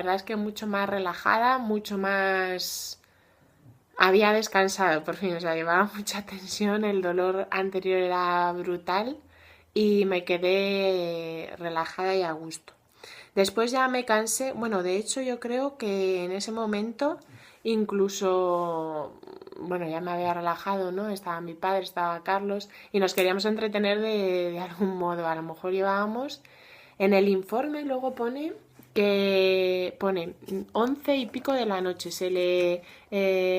verdad es que mucho más relajada, mucho más... Había descansado por fin, o sea, llevaba mucha tensión, el dolor anterior era brutal y me quedé relajada y a gusto. Después ya me cansé, bueno, de hecho yo creo que en ese momento incluso, bueno, ya me había relajado, ¿no? Estaba mi padre, estaba Carlos y nos queríamos entretener de algún modo. A lo mejor llevábamos, en el informe luego pone que pone 11 y pico de la noche, se le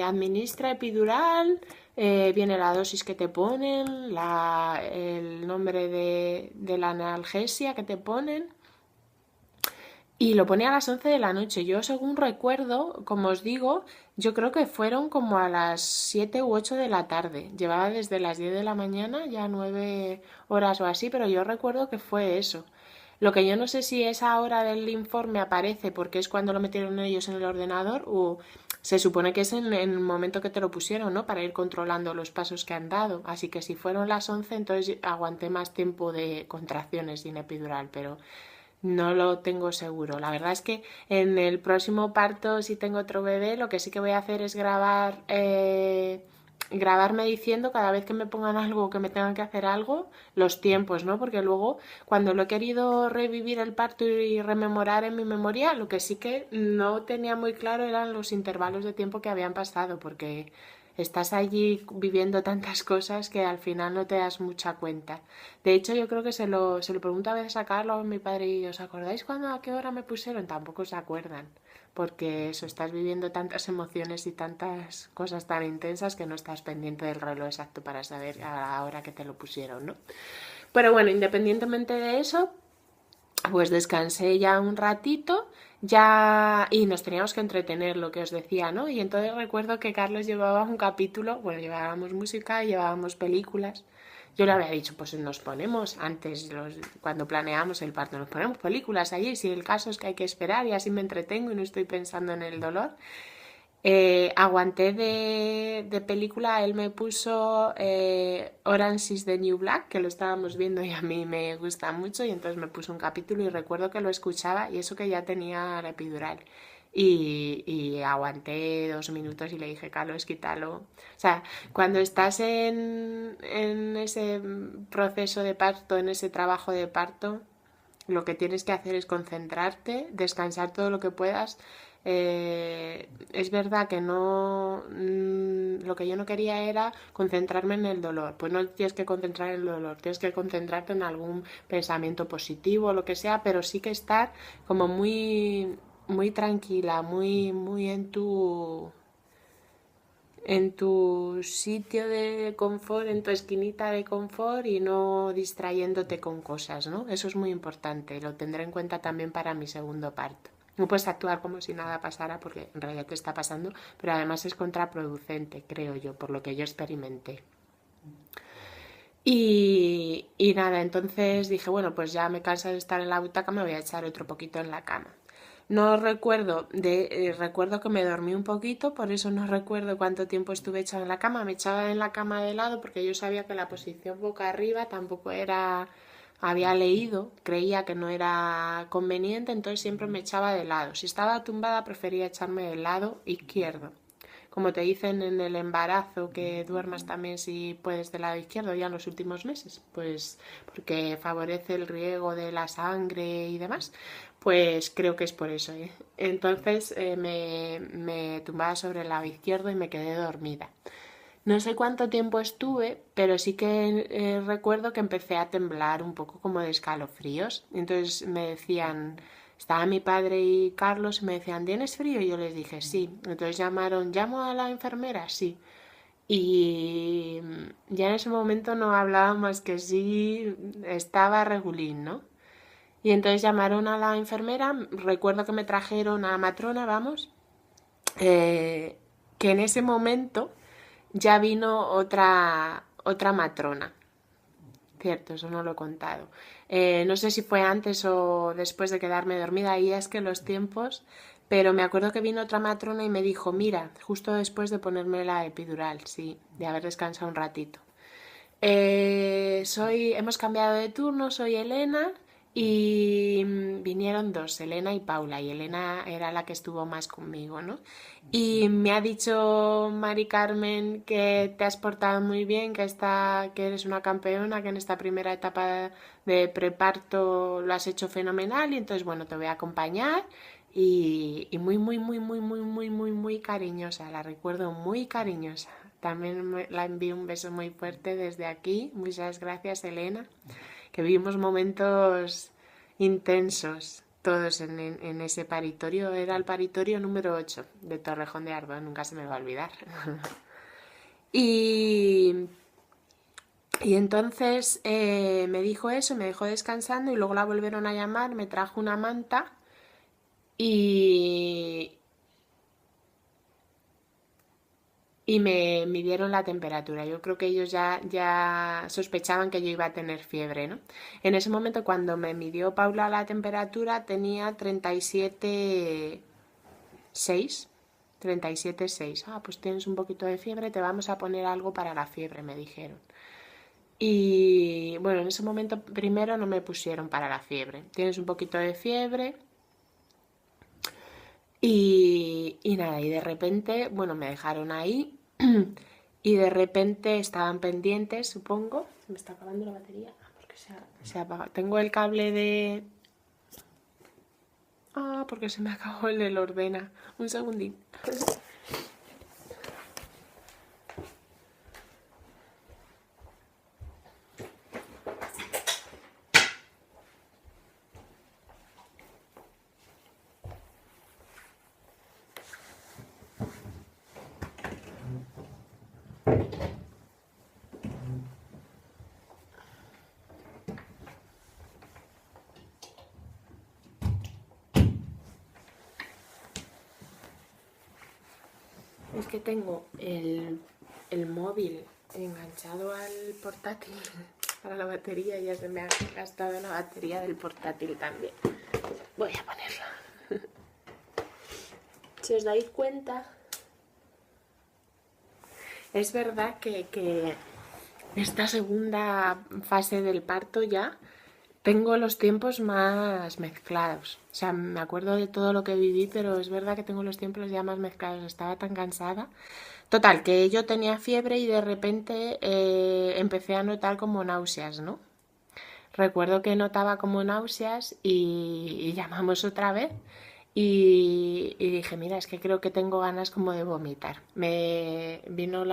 administra epidural, viene la dosis que te ponen, el nombre de la analgesia que te ponen y lo ponía a las 11 de la noche. Yo, según recuerdo, como os digo, yo creo que fueron como a las 7 u 8 de la tarde. Llevaba desde las 10 de la mañana, ya 9 horas o así, pero yo recuerdo que fue eso. Lo que yo no sé si esa hora del informe aparece porque es cuando lo metieron ellos en el ordenador o se supone que es en el momento que te lo pusieron, ¿no? Para ir controlando los pasos que han dado. Así que si fueron las 11, entonces aguanté más tiempo de contracciones sin epidural, pero no lo tengo seguro. La verdad es que en el próximo parto, si tengo otro bebé, lo que sí que voy a hacer es grabarme diciendo cada vez que me pongan algo o que me tengan que hacer algo, los tiempos, ¿no? Porque luego, cuando lo he querido revivir el parto y rememorar en mi memoria, lo que sí que no tenía muy claro eran los intervalos de tiempo que habían pasado, porque estás allí viviendo tantas cosas que al final no te das mucha cuenta. De hecho, yo creo que se lo pregunto a veces a Carlos, a mi padre, y ¿os acordáis cuándo, a qué hora me pusieron? Tampoco se acuerdan, porque eso, estás viviendo tantas emociones y tantas cosas tan intensas que no estás pendiente del reloj exacto para saber a la hora que te lo pusieron, ¿no? Pero bueno, independientemente de eso, pues descansé ya un ratito ya y nos teníamos que entretener, lo que os decía, ¿no? Y entonces recuerdo que Carlos llevaba un capítulo, bueno, llevábamos música, llevábamos películas. Yo le había dicho, pues nos ponemos antes, cuando planeamos el parto, nos ponemos películas allí, si el caso es que hay que esperar y así me entretengo y no estoy pensando en el dolor. Aguanté de película, él me puso Orange is the New Black, que lo estábamos viendo y a mí me gusta mucho, y entonces me puso un capítulo y recuerdo que lo escuchaba y eso que ya tenía la epidural. Y aguanté 2 minutos y le dije, Carlos, quítalo. O sea, cuando estás en ese proceso de parto, en ese trabajo de parto, lo que tienes que hacer es concentrarte, descansar todo lo que puedas. Es verdad que no, lo que yo no quería era concentrarme en el dolor. Pues no tienes que concentrar en el dolor, tienes que concentrarte en algún pensamiento positivo o lo que sea, pero sí que estar como muy, muy tranquila, muy, muy en tu sitio de confort, en tu esquinita de confort y no distrayéndote con cosas, ¿no? Eso es muy importante, lo tendré en cuenta también para mi segundo parto. No puedes actuar como si nada pasara porque en realidad te está pasando, pero además es contraproducente, creo yo, por lo que yo experimenté. Y nada, entonces dije, bueno, pues ya me canso de estar en la butaca, me voy a echar otro poquito en la cama. No recuerdo, recuerdo que me dormí un poquito, por eso no recuerdo cuánto tiempo estuve echada en la cama. Me echaba en la cama de lado porque yo sabía que la posición boca arriba tampoco era, había leído, creía que no era conveniente, entonces siempre me echaba de lado. Si estaba tumbada prefería echarme del lado izquierdo. Como te dicen en el embarazo que duermas también si puedes del lado izquierdo ya en los últimos meses, pues porque favorece el riego de la sangre y demás, pues creo que es por eso, ¿eh? Entonces me tumbaba sobre el lado izquierdo y me quedé dormida. No sé cuánto tiempo estuve, pero sí que recuerdo que empecé a temblar un poco como de escalofríos. Entonces me decían, estaba mi padre y Carlos y me decían, ¿tienes frío? Y yo les dije, sí. Entonces llamaron, ¿llamo a la enfermera? Sí. Y ya en ese momento no hablaba más que sí, estaba regulín, ¿no? Y entonces llamaron a la enfermera, recuerdo que me trajeron a matrona, vamos, eh, que en ese momento ya vino otra matrona. Cierto, eso no lo he contado. No sé si fue antes o después de quedarme dormida, ahí es que los tiempos, pero me acuerdo que vino otra matrona y me dijo, mira, justo después de ponerme la epidural, sí, de haber descansado un ratito. Hemos cambiado de turno, soy Elena Y vinieron dos, Elena y Paula, y Elena era la que estuvo más conmigo, ¿no? Y me ha dicho Mari Carmen que te has portado muy bien, que eres una campeona, que en esta primera etapa de preparto lo has hecho fenomenal, y entonces, bueno, te voy a acompañar. Y muy, muy, muy, muy, muy, muy, muy, muy cariñosa, la recuerdo muy cariñosa. También la envío un beso muy fuerte desde aquí. Muchas gracias, Elena, que vivimos momentos intensos todos en ese paritorio. Era el paritorio número 8 de Torrejón de Ardoz, nunca se me va a olvidar. y, y entonces me dijo eso, me dejó descansando y luego la volvieron a llamar, me trajo una manta y, y me midieron la temperatura. Yo creo que ellos ya sospechaban que yo iba a tener fiebre, ¿no? En ese momento, cuando me midió Paula la temperatura, tenía 37,6. 37,6. Ah, pues tienes un poquito de fiebre, te vamos a poner algo para la fiebre, me dijeron. Y bueno, en ese momento primero no me pusieron para la fiebre. Tienes un poquito de fiebre. Y nada, y de repente, bueno, me dejaron ahí y de repente estaban pendientes, supongo. Se me está acabando la batería. Porque se ha apagado. Tengo el cable de... Ah, porque se me acabó el del ordena. Un segundín. Es que tengo el móvil enganchado al portátil para la batería y ya se me ha gastado la batería del portátil también. Voy a ponerla. Si os dais cuenta, es verdad que esta segunda fase del parto ya tengo los tiempos más mezclados. O sea, me acuerdo de todo lo que viví, pero es verdad que tengo los tiempos ya más mezclados. Estaba tan cansada. Total, que yo tenía fiebre y de repente empecé a notar como náuseas, ¿no? Recuerdo que notaba como náuseas y llamamos otra vez y dije, mira, es que creo que tengo ganas como de vomitar. Me vino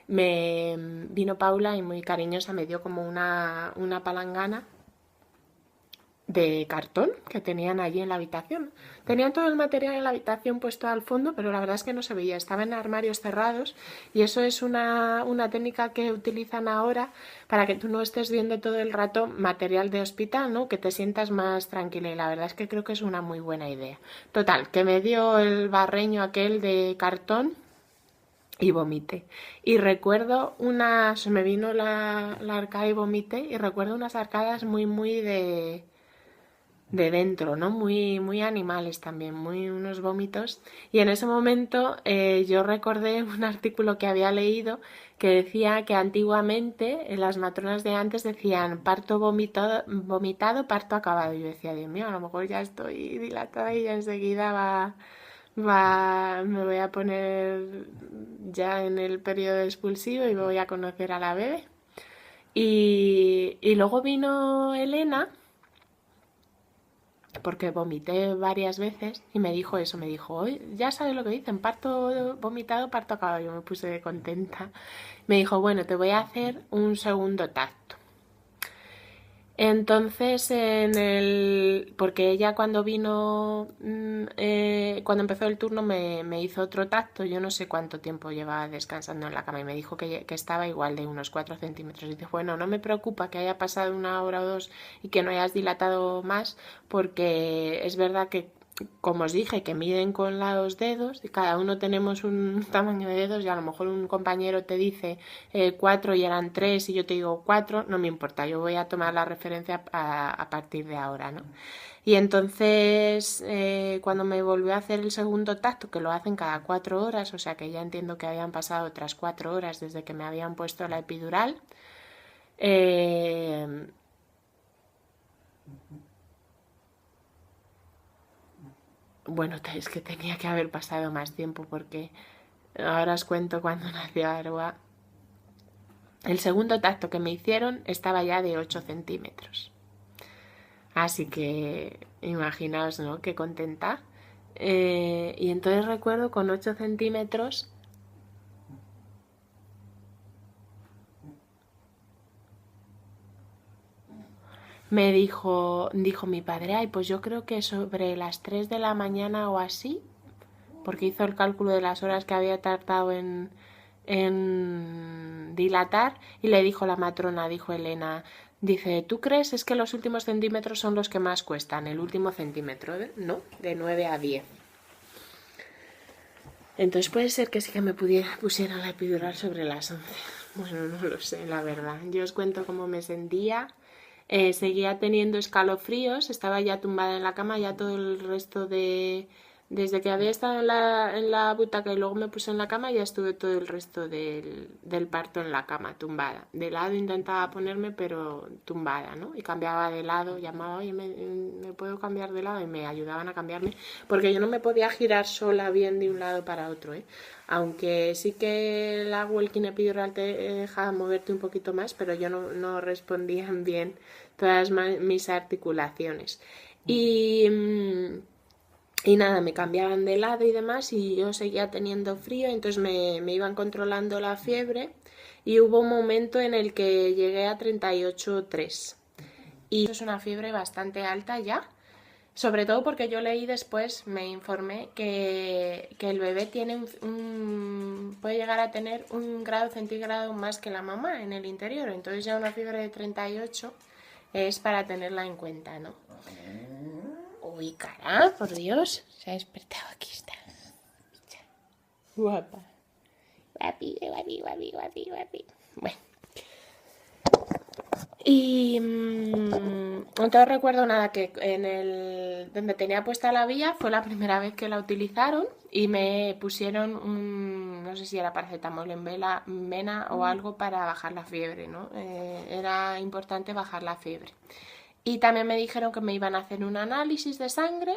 vino Paula y muy cariñosa me dio como una palangana de cartón que tenían allí en la habitación. Tenían todo el material en la habitación puesto al fondo, pero la verdad es que no se veía, estaba en armarios cerrados y eso es una técnica que utilizan ahora para que tú no estés viendo todo el rato material de hospital, ¿no? Que te sientas más tranquila y la verdad es que creo que es una muy buena idea. Total, que me dio el barreño aquel de cartón y vomité. Y recuerdo se me vino la arcada y vomité y recuerdo unas arcadas muy, muy de dentro, ¿no? Muy, muy animales también, muy unos vómitos. Y en ese momento yo recordé un artículo que había leído que decía que antiguamente las matronas de antes decían parto vomitado, parto acabado. Y yo decía, Dios mío, a lo mejor ya estoy dilatada y ya enseguida me voy a poner ya en el periodo expulsivo y voy a conocer a la bebé. Y luego vino Elena porque vomité varias veces y me dijo eso, me dijo, "Oye, ya sabes lo que dicen, parto vomitado, parto acabado". Yo me puse contenta. Me dijo, bueno, te voy a hacer un segundo tacto. Entonces, porque ella cuando vino, cuando empezó el turno me hizo otro tacto, yo no sé cuánto tiempo llevaba descansando en la cama y me dijo que estaba igual de unos 4 centímetros. Y dice, bueno, no me preocupa que haya pasado una hora o dos y que no hayas dilatado más, porque es verdad que como os dije, que miden con los dedos y cada uno tenemos un tamaño de dedos y a lo mejor un compañero te dice 4 y eran 3 y yo te digo 4, no me importa, yo voy a tomar la referencia a partir de ahora, ¿no? Y entonces cuando me volvió a hacer el segundo tacto, que lo hacen cada 4 horas, o sea que ya entiendo que habían pasado otras 4 horas desde que me habían puesto la epidural, Bueno, es que tenía que haber pasado más tiempo porque ahora os cuento cuando nació Aroa. El segundo tacto que me hicieron estaba ya de 8 centímetros. Así que imaginaos, ¿no? Qué contenta. Y entonces recuerdo con 8 centímetros dijo mi padre, ay, pues yo creo que sobre las 3 de la mañana o así, porque hizo el cálculo de las horas que había tardado en dilatar, y le dijo la matrona, dijo Elena, dice, ¿tú crees es que los últimos centímetros son los que más cuestan? El último centímetro, ¿no? De 9 a 10. Entonces puede ser que sí que me pusieran la epidural sobre las 11. Bueno, no lo sé, la verdad. Yo os cuento cómo me sentía. Seguía teniendo escalofríos, estaba ya tumbada en la cama, ya todo el resto de... Desde que había estado en la butaca y luego me puse en la cama, ya estuve todo el resto del parto en la cama, tumbada. De lado intentaba ponerme, pero tumbada, ¿no? Y cambiaba de lado, llamaba, oye, ¿me puedo cambiar de lado? Y me ayudaban a cambiarme, porque yo no me podía girar sola bien de un lado para otro, ¿eh? Aunque sí que el walking epidural te deja moverte un poquito más, pero yo no respondían bien todas mis articulaciones. Y nada, me cambiaban de lado y demás y yo seguía teniendo frío, entonces me iban controlando la fiebre y hubo un momento en el que llegué a 38,3. Y eso es una fiebre bastante alta ya. Sobre todo porque yo leí después, me informé que el bebé tiene puede llegar a tener 1 grado centígrado más que la mamá en el interior. Entonces ya una fiebre de 38 es para tenerla en cuenta, ¿no? Uy, cara, por Dios, se ha despertado, aquí está. Guapa. Guapi, guapi, guapi, guapi, guapi. Bueno. Y entonces recuerdo nada que donde tenía puesta la vía fue la primera vez que la utilizaron y me pusieron no sé si era paracetamol en vena o algo para bajar la fiebre, ¿no? Era importante bajar la fiebre. Y también me dijeron que me iban a hacer un análisis de sangre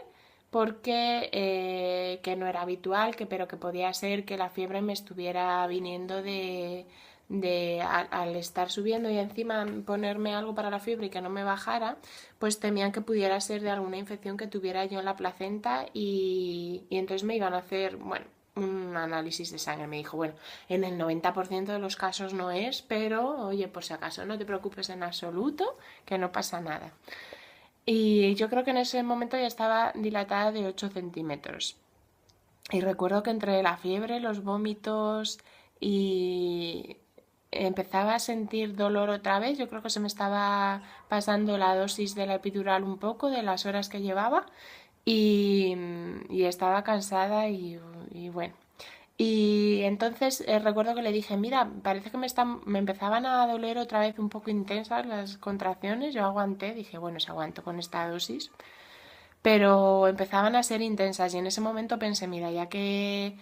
porque que no era habitual, pero que podía ser que la fiebre me estuviera viniendo al estar subiendo y encima ponerme algo para la fiebre y que no me bajara, pues temían que pudiera ser de alguna infección que tuviera yo en la placenta y entonces me iban a hacer, bueno, un análisis de sangre. Me dijo, bueno, en el 90% de los casos no es, pero oye, por si acaso no te preocupes en absoluto, que no pasa nada. Y yo creo que en ese momento ya estaba dilatada de 8 centímetros. Y recuerdo que entre la fiebre, los vómitos y empezaba a sentir dolor otra vez. Yo creo que se me estaba pasando la dosis de la epidural un poco, de las horas que llevaba. Y estaba cansada y bueno. Y entonces recuerdo que le dije, mira, parece que me empezaban a doler otra vez un poco intensas las contracciones. Yo aguanté, dije, bueno, si aguanto con esta dosis. Pero empezaban a ser intensas y en ese momento pensé, mira, ya que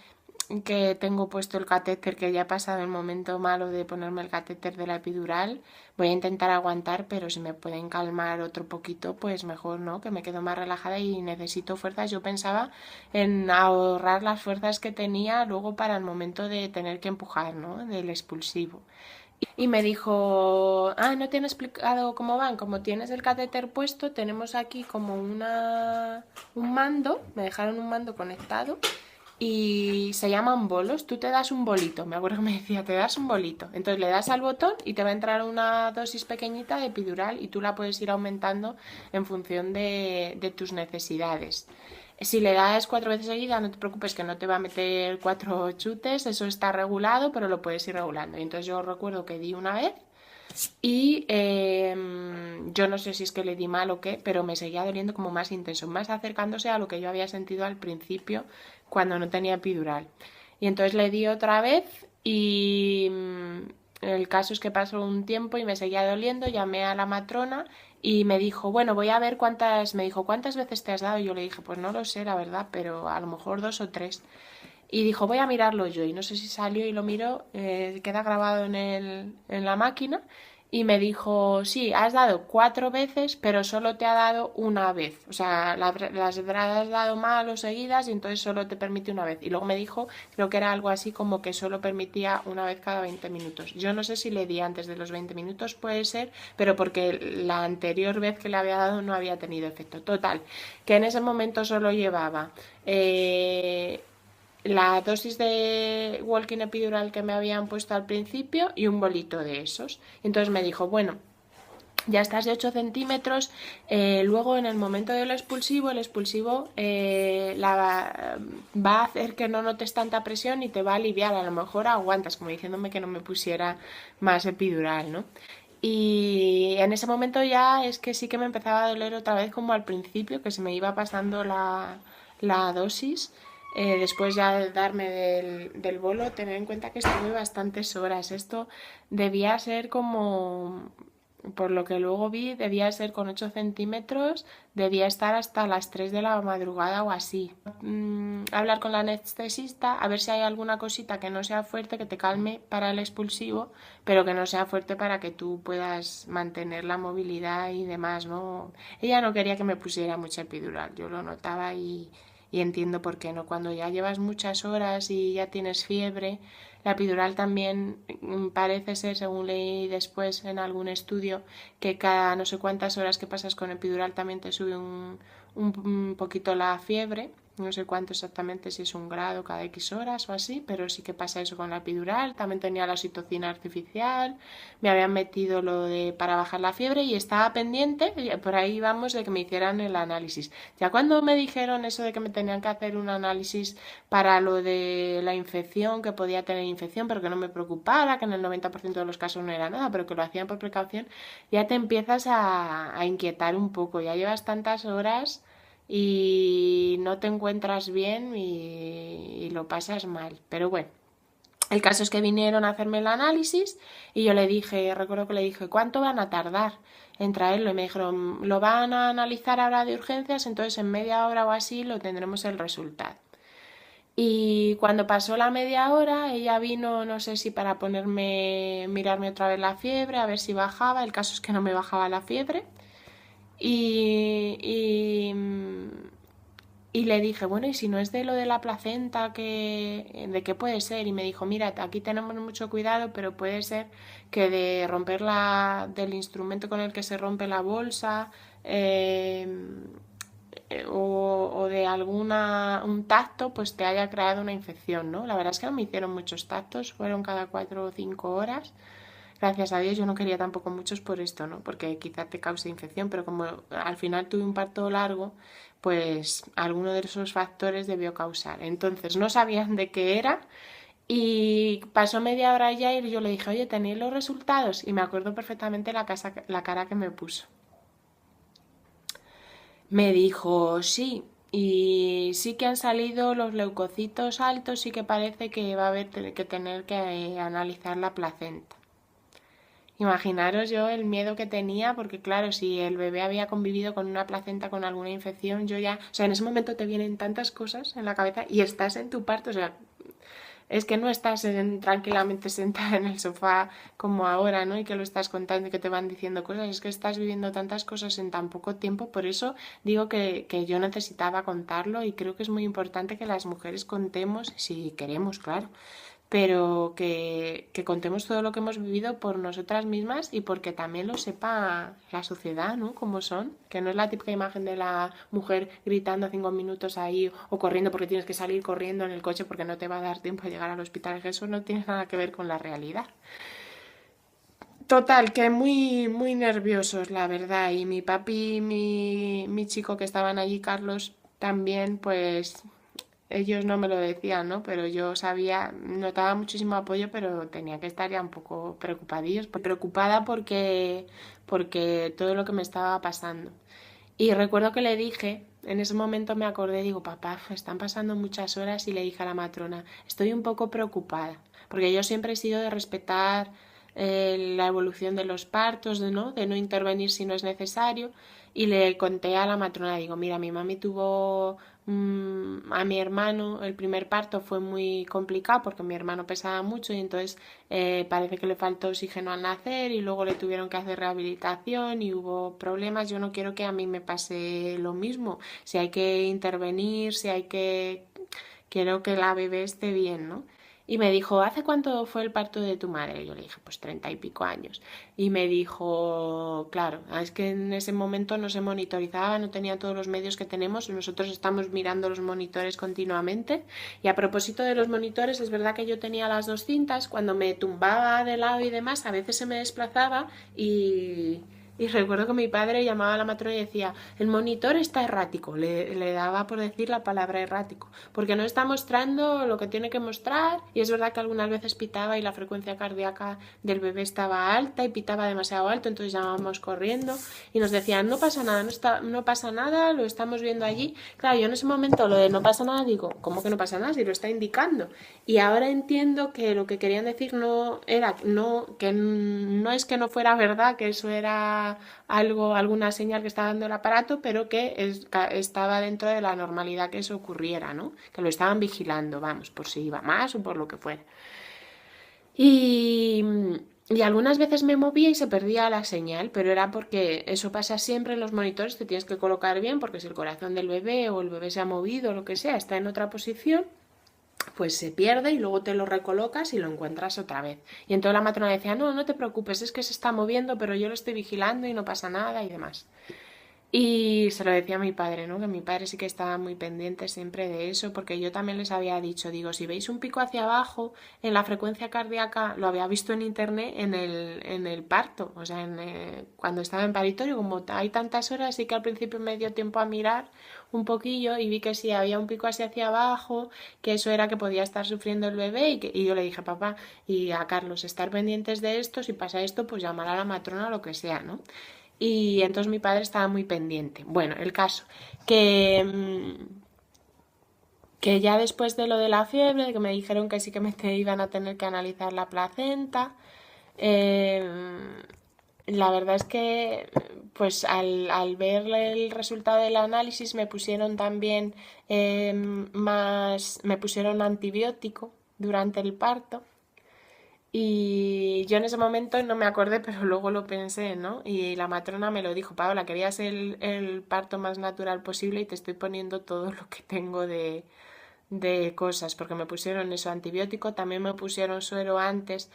tengo puesto el catéter, que ya ha pasado el momento malo de ponerme el catéter de la epidural, voy a intentar aguantar, pero si me pueden calmar otro poquito, pues mejor, ¿no? Que me quedo más relajada y necesito fuerzas. Yo pensaba en ahorrar las fuerzas que tenía luego para el momento de tener que empujar, ¿no? Del expulsivo. Y me dijo, no te han explicado cómo van, como tienes el catéter puesto, tenemos aquí como un mando, me dejaron un mando conectado y se llaman bolos, tú te das un bolito, me acuerdo que me decía, te das un bolito, entonces le das al botón y te va a entrar una dosis pequeñita de epidural y tú la puedes ir aumentando en función de tus necesidades. Si le das 4 veces seguidas, no te preocupes que no te va a meter 4 chutes, eso está regulado, pero lo puedes ir regulando. Y entonces yo recuerdo que di una vez y yo no sé si es que le di mal o qué, pero me seguía doliendo como más intenso, más acercándose a lo que yo había sentido al principio cuando no tenía epidural. Y entonces le di otra vez y el caso es que pasó un tiempo y me seguía doliendo, llamé a la matrona y me dijo, bueno, voy a ver ¿cuántas veces te has dado? Y yo le dije, pues no lo sé, la verdad, pero a lo mejor 2 o 3. Y dijo, voy a mirarlo yo. Y no sé si salió y lo miró, queda grabado en la máquina. Y me dijo, sí, has dado 4 veces, pero solo te ha dado una vez. O sea, las has dado mal o seguidas y entonces solo te permite una vez. Y luego me dijo, creo que era algo así como que solo permitía una vez cada 20 minutos. Yo no sé si le di antes de los 20 minutos, puede ser, pero porque la anterior vez que le había dado no había tenido efecto. Total, que en ese momento solo llevaba... la dosis de walking epidural que me habían puesto al principio y un bolito de esos. Entonces me dijo, bueno, ya estás de 8 centímetros, luego en el momento del expulsivo, el expulsivo va a hacer que no notes tanta presión y te va a aliviar, a lo mejor aguantas, como diciéndome que no me pusiera más epidural, ¿no? Y en ese momento ya es que sí que me empezaba a doler otra vez como al principio, que se me iba pasando la dosis. Después ya de darme del bolo, tener en cuenta que estuve bastantes horas. Esto debía ser como, por lo que luego vi, debía ser con 8 centímetros, debía estar hasta las 3 de la madrugada o así. Hablar con la anestesista, a ver si hay alguna cosita que no sea fuerte, que te calme para el expulsivo, pero que no sea fuerte para que tú puedas mantener la movilidad y demás, ¿no? Ella no quería que me pusiera mucha epidural, yo lo notaba y entiendo por qué no. Cuando ya llevas muchas horas y ya tienes fiebre, la epidural también parece ser, según leí después en algún estudio, que cada no sé cuántas horas que pasas con epidural también te sube un poquito la fiebre. No sé cuánto exactamente, si es 1 grado cada X horas o así, pero sí que pasa eso con la epidural. También tenía la oxitocina artificial, me habían metido lo de para bajar la fiebre y estaba pendiente, por ahí vamos, de que me hicieran el análisis. Ya cuando me dijeron eso de que me tenían que hacer un análisis para lo de la infección, que podía tener infección, pero que no me preocupara, que en el 90% de los casos no era nada, pero que lo hacían por precaución, ya te empiezas a inquietar un poco. Ya llevas tantas horas y no te encuentras bien y lo pasas mal. Pero bueno, el caso es que vinieron a hacerme el análisis y yo le dije, recuerdo que le dije, ¿cuánto van a tardar en traerlo? Y me dijeron, lo van a analizar ahora de urgencias, entonces en media hora o así lo tendremos el resultado. Y cuando pasó la media hora, ella vino, no sé si para mirarme otra vez la fiebre, a ver si bajaba. El caso es que no me bajaba la fiebre. Y, y, y le dije, bueno, ¿y si no es de lo de la placenta, de qué puede ser? Y me dijo, mira, aquí tenemos mucho cuidado, pero puede ser que de romper del instrumento con el que se rompe la bolsa, o de un tacto, pues te haya creado una infección, ¿no? La verdad es que no me hicieron muchos tactos, fueron cada 4 o 5 horas. Gracias a Dios, yo no quería tampoco muchos por esto, ¿no? Porque quizá te cause infección, pero como al final tuve un parto largo, pues alguno de esos factores debió causar. Entonces no sabían de qué era y pasó media hora ya y yo le dije, oye, ¿tenéis los resultados? Y me acuerdo perfectamente la cara que me puso. Me dijo, sí, y sí que han salido los leucocitos altos, sí que parece que va a haber que tener que analizar la placenta. Imaginaros yo el miedo que tenía, porque claro, si el bebé había convivido con una placenta con alguna infección, yo ya, o sea, en ese momento te vienen tantas cosas en la cabeza y estás en tu parto, o sea, es que no estás tranquilamente sentada en el sofá como ahora, ¿no? Y que lo estás contando y que te van diciendo cosas, es que estás viviendo tantas cosas en tan poco tiempo, por eso digo que yo necesitaba contarlo y creo que es muy importante que las mujeres contemos, si queremos, claro, pero que contemos todo lo que hemos vivido por nosotras mismas y porque también lo sepa la sociedad, ¿no? Cómo son, que no es la típica imagen de la mujer gritando 5 minutos ahí o corriendo porque tienes que salir corriendo en el coche porque no te va a dar tiempo a llegar al hospital, que eso no tiene nada que ver con la realidad. Total, que muy, muy nerviosos, la verdad, y mi papi y mi chico que estaban allí, Carlos, también, pues ellos no me lo decían, ¿no? Pero yo sabía, notaba muchísimo apoyo, pero tenía que estar ya un poco preocupadillos, preocupada porque todo lo que me estaba pasando. Y recuerdo que le dije, en ese momento me acordé, digo, papá, están pasando muchas horas y le dije a la matrona, estoy un poco preocupada, porque yo siempre he sido de respetar la evolución de los partos, de no intervenir si no es necesario. Y le conté a la matrona, digo, mira, mi mami tuvo a mi hermano el primer parto fue muy complicado porque mi hermano pesaba mucho y entonces parece que le faltó oxígeno al nacer y luego le tuvieron que hacer rehabilitación y hubo problemas. Yo no quiero que a mí me pase lo mismo. Si hay que intervenir, si hay que... Quiero que la bebé esté bien, ¿no? Y me dijo, ¿hace cuánto fue el parto de tu madre? Y yo le dije, pues 30 y pico años. Y me dijo, claro, es que en ese momento no se monitorizaba, no tenía todos los medios que tenemos. Nosotros estamos mirando los monitores continuamente. Y a propósito de los monitores, es verdad que yo tenía las dos cintas. Cuando me tumbaba de lado y demás, a veces se me desplazaba y recuerdo que mi padre llamaba a la matrona y decía, el monitor está errático, le daba por decir la palabra errático, porque no está mostrando lo que tiene que mostrar y es verdad que algunas veces pitaba y la frecuencia cardíaca del bebé estaba alta y pitaba demasiado alto, entonces llamábamos corriendo y nos decían, no pasa nada, no pasa nada, lo estamos viendo allí. Claro, yo en ese momento lo de no pasa nada digo, ¿cómo que no pasa nada? Si lo está indicando. Y ahora entiendo que lo que querían decir no era, no, que no es que no fuera verdad, que eso era alguna señal que estaba dando el aparato, pero que estaba dentro de la normalidad que eso ocurriera, ¿no? Que lo estaban vigilando, vamos, por si iba más o por lo que fuera. Y, y algunas veces me movía y se perdía la señal, pero era porque eso pasa siempre en los monitores, te tienes que colocar bien, porque si el corazón del bebé o el bebé se ha movido o lo que sea, está en otra posición, pues se pierde y luego te lo recolocas y lo encuentras otra vez. Y entonces la matrona decía, no, no te preocupes, es que se está moviendo, pero yo lo estoy vigilando y no pasa nada y demás. Y se lo decía a mi padre, ¿no? Que mi padre sí que estaba muy pendiente siempre de eso, porque yo también les había dicho, digo, si veis un pico hacia abajo en la frecuencia cardíaca, lo había visto en internet en el parto, o sea, cuando estaba en paritorio, como hay tantas horas, sí que al principio me dio tiempo a mirar un poquillo y vi que si había un pico hacia abajo, que eso era que podía estar sufriendo el bebé y yo le dije, papá y a Carlos, estar pendientes de esto, si pasa esto, pues llamar a la matrona o lo que sea, ¿no? Y entonces mi padre estaba muy pendiente. Bueno, el caso, que, que ya después de lo de la fiebre, que me dijeron que sí que me iban a tener que analizar la placenta, la verdad es que pues al ver el resultado del análisis me pusieron también me pusieron antibiótico durante el parto. Y yo en ese momento no me acordé, pero luego lo pensé, ¿no? Y la matrona me lo dijo, Paola, querías el parto más natural posible y te estoy poniendo todo lo que tengo de cosas, porque me pusieron eso antibiótico, también me pusieron suero antes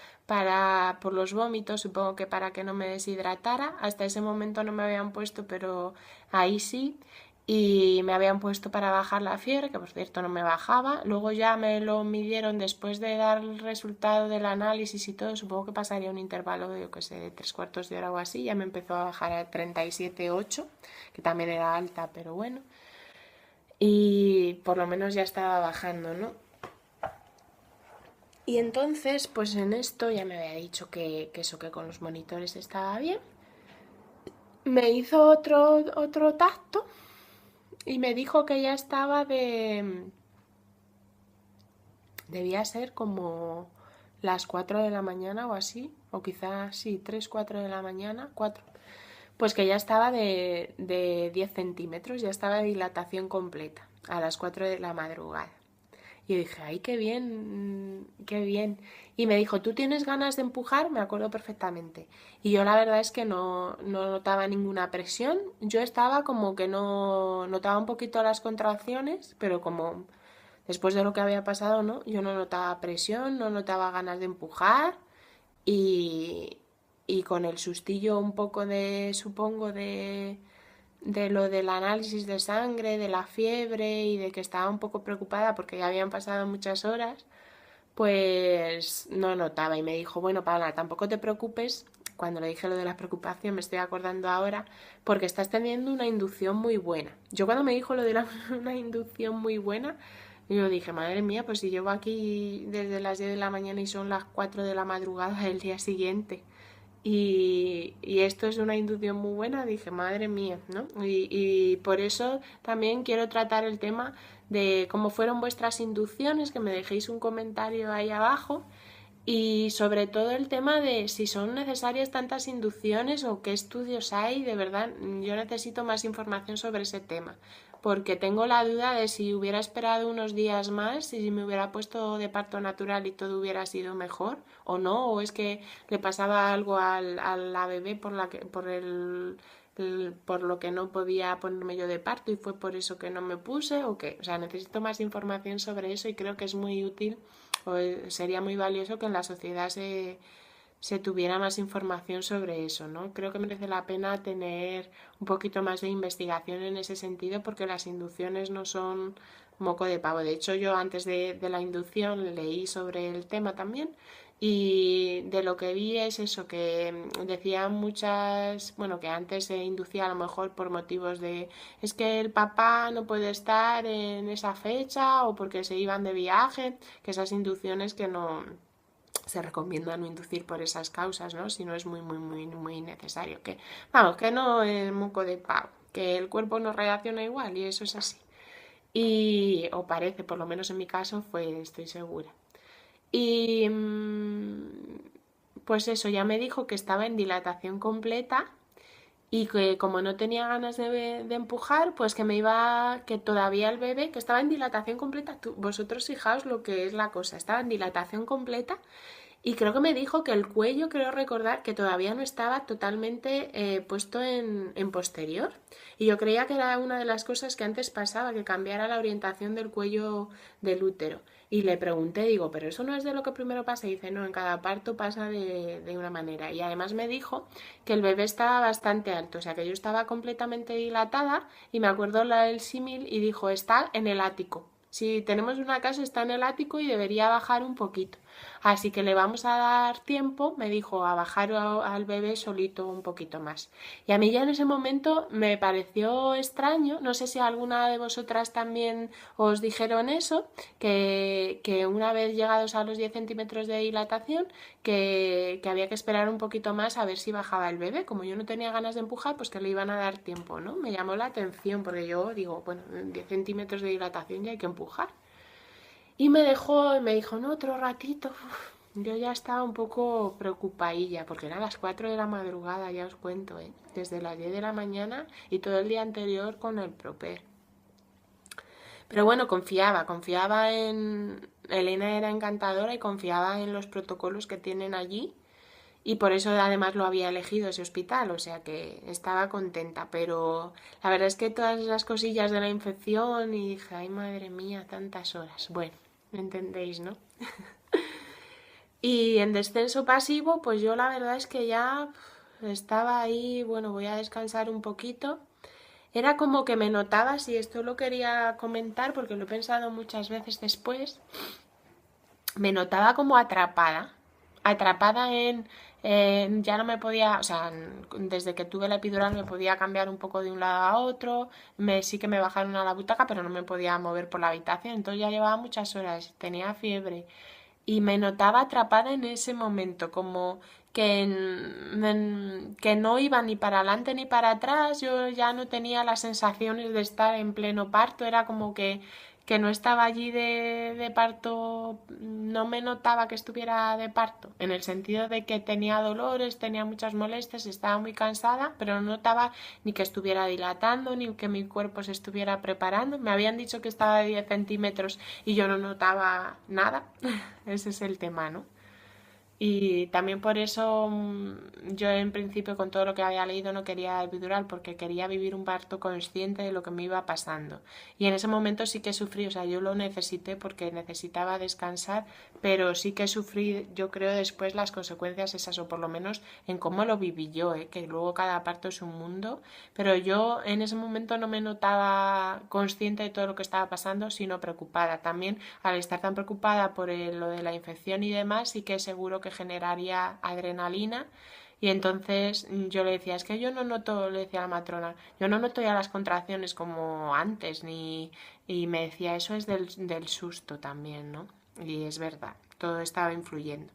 por los vómitos, supongo que para que no me deshidratara, hasta ese momento no me habían puesto, pero ahí sí, y me habían puesto para bajar la fiebre, que por cierto no me bajaba, luego ya me lo midieron después de dar el resultado del análisis y todo, supongo que pasaría un intervalo de, yo que sé, de 3/4 de hora o así, ya me empezó a bajar a 37,8, que también era alta, pero bueno, y por lo menos ya estaba bajando, ¿no? Y entonces, pues en esto ya me había dicho que eso que con los monitores estaba bien. Me hizo otro tacto y me dijo que ya estaba debía ser como las 4 de la mañana o así, o quizás sí, 3, 4 de la mañana, 4. Pues que ya estaba de 10 centímetros, ya estaba de dilatación completa a las 4 de la madrugada. Y yo dije, ay, qué bien, qué bien. Y me dijo, ¿tú tienes ganas de empujar? Me acuerdo perfectamente. Y yo la verdad es que no notaba ninguna presión. Yo estaba como que no notaba un poquito las contracciones, pero como después de lo que había pasado, ¿no? Yo no notaba presión, no notaba ganas de empujar y, y con el sustillo un poco supongo, de lo del análisis de sangre, de la fiebre y de que estaba un poco preocupada porque ya habían pasado muchas horas, pues no notaba y me dijo, bueno, Paula, tampoco te preocupes. Cuando le dije lo de la preocupación me estoy acordando ahora porque estás teniendo una inducción muy buena. Yo cuando me dijo lo de una inducción muy buena, yo dije, madre mía, pues si llevo aquí desde las 10 de la mañana y son las 4 de la madrugada del día siguiente y esto es una inducción muy buena, dije, madre mía, ¿no? Y por eso también quiero tratar el tema de cómo fueron vuestras inducciones, que me dejéis un comentario ahí abajo y sobre todo el tema de si son necesarias tantas inducciones o qué estudios hay, de verdad, yo necesito más información sobre ese tema. porque tengo la duda de si hubiera esperado unos días más y si me hubiera puesto de parto natural y todo hubiera sido mejor o no, o es que le pasaba algo a la bebé por lo que no podía ponerme yo de parto y fue por eso que no me puse o qué. O sea, necesito más información sobre eso y creo que es muy útil o sería muy valioso que en la sociedad se tuviera más información sobre eso, ¿no? Creo que merece la pena tener un poquito más de investigación en ese sentido porque las inducciones no son moco de pavo. De hecho, yo antes de la inducción leí sobre el tema también y de lo que vi es eso, que decían muchas, bueno, que antes se inducía a lo mejor por motivos de es que el papá no puede estar en esa fecha o porque se iban de viaje, que esas inducciones que no se recomienda no inducir por esas causas, ¿no? Si no es muy necesario. Que, vamos, que no es moco de pavo, que el cuerpo no reacciona igual y eso es así. Y, o parece, por lo menos en mi caso fue, estoy segura. Y pues eso, ya me dijo que estaba en dilatación completa y que como no tenía ganas de empujar, pues que me iba, que todavía el bebé, que estaba en dilatación completa, vosotros fijaos lo que es la cosa, estaba en dilatación completa y creo que me dijo que el cuello, creo recordar, que todavía no estaba totalmente puesto en posterior. Y yo creía que era una de las cosas que antes pasaba, que cambiara la orientación del cuello del útero. Y le pregunté, digo, pero eso no es de lo que primero pasa. Y dice, no, en cada parto pasa de una manera. Y además me dijo que el bebé estaba bastante alto, o sea que yo estaba completamente dilatada y me acuerdo el símil y dijo, está en el ático. Si tenemos una casa está en el ático y debería bajar un poquito. Así que le vamos a dar tiempo, me dijo, a bajar al bebé solito un poquito más. Y a mí ya en ese momento me pareció extraño, no sé si alguna de vosotras también os dijeron eso, que una vez llegados a los 10 centímetros de dilatación, que había que esperar un poquito más a ver si bajaba el bebé. Como yo no tenía ganas de empujar, pues que le iban a dar tiempo, ¿no? Me llamó la atención porque yo digo, bueno, 10 centímetros de dilatación ya hay que empujar. Y me dejó, y me dijo, no, otro ratito. Uf, yo ya estaba un poco preocupadilla, porque eran las 4 de la madrugada, ya os cuento, ¿eh? Desde las 10 de la mañana y todo el día anterior con el Proper. Pero bueno, confiaba en... Elena era encantadora y confiaba en los protocolos que tienen allí y por eso además lo había elegido ese hospital, o sea que estaba contenta, pero la verdad es que todas esas cosillas de la infección y dije, ay madre mía, tantas horas. Bueno, ¿me entendéis, no? Y en descenso pasivo, pues yo la verdad es que ya estaba ahí, bueno, voy a descansar un poquito. Era como que me notaba, si esto lo quería comentar, porque lo he pensado muchas veces después, me notaba como atrapada ya no me podía, o sea, desde que tuve la epidural me podía cambiar un poco de un lado a otro, sí que me bajaron a la butaca, pero no me podía mover por la habitación, entonces ya llevaba muchas horas, tenía fiebre y me notaba atrapada en ese momento, como que no iba ni para adelante ni para atrás, yo ya no tenía las sensaciones de estar en pleno parto, era como que no estaba allí de parto, no me notaba que estuviera de parto, en el sentido de que tenía dolores, tenía muchas molestias, estaba muy cansada, pero no notaba ni que estuviera dilatando, ni que mi cuerpo se estuviera preparando. Me habían dicho que estaba de 10 centímetros y yo no notaba nada. Ese es el tema, ¿no? Y también por eso yo en principio con todo lo que había leído no quería epidural porque quería vivir un parto consciente de lo que me iba pasando. Y en ese momento sí que sufrí, o sea, yo lo necesité porque necesitaba descansar, pero sí que sufrí, yo creo, después las consecuencias esas, o por lo menos en cómo lo viví yo, que luego cada parto es un mundo, pero yo en ese momento no me notaba consciente de todo lo que estaba pasando, sino preocupada. También al estar tan preocupada por lo de la infección y demás, sí que seguro que generaría adrenalina y entonces yo le decía, es que yo no noto, le decía a la matrona, yo no noto ya las contracciones como antes, y me decía, eso es del susto también, ¿no? Y es verdad, todo estaba influyendo.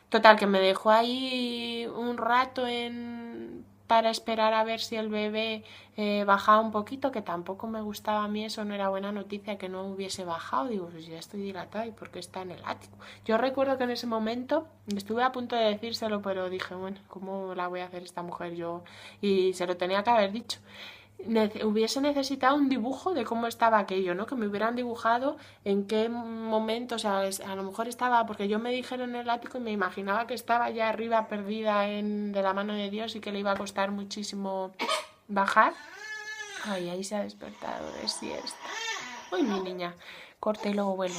Total, que me dejó ahí un rato para esperar a ver si el bebé bajaba un poquito, que tampoco me gustaba a mí, eso no era buena noticia que no hubiese bajado. Digo, pues ya estoy dilatada, ¿y por qué está en el ático? Yo recuerdo que en ese momento estuve a punto de decírselo, pero dije, bueno, ¿cómo la voy a hacer esta mujer yo? Y se lo tenía que haber dicho. hubiese necesitado un dibujo de cómo estaba aquello, ¿no? Que me hubieran dibujado en qué momento, o sea, a lo mejor estaba, porque yo me dijeron en el ático y me imaginaba que estaba ya arriba perdida de la mano de Dios y que le iba a costar muchísimo bajar. Ay, ahí se ha despertado de siesta. Uy, mi niña, corte y luego vuelve.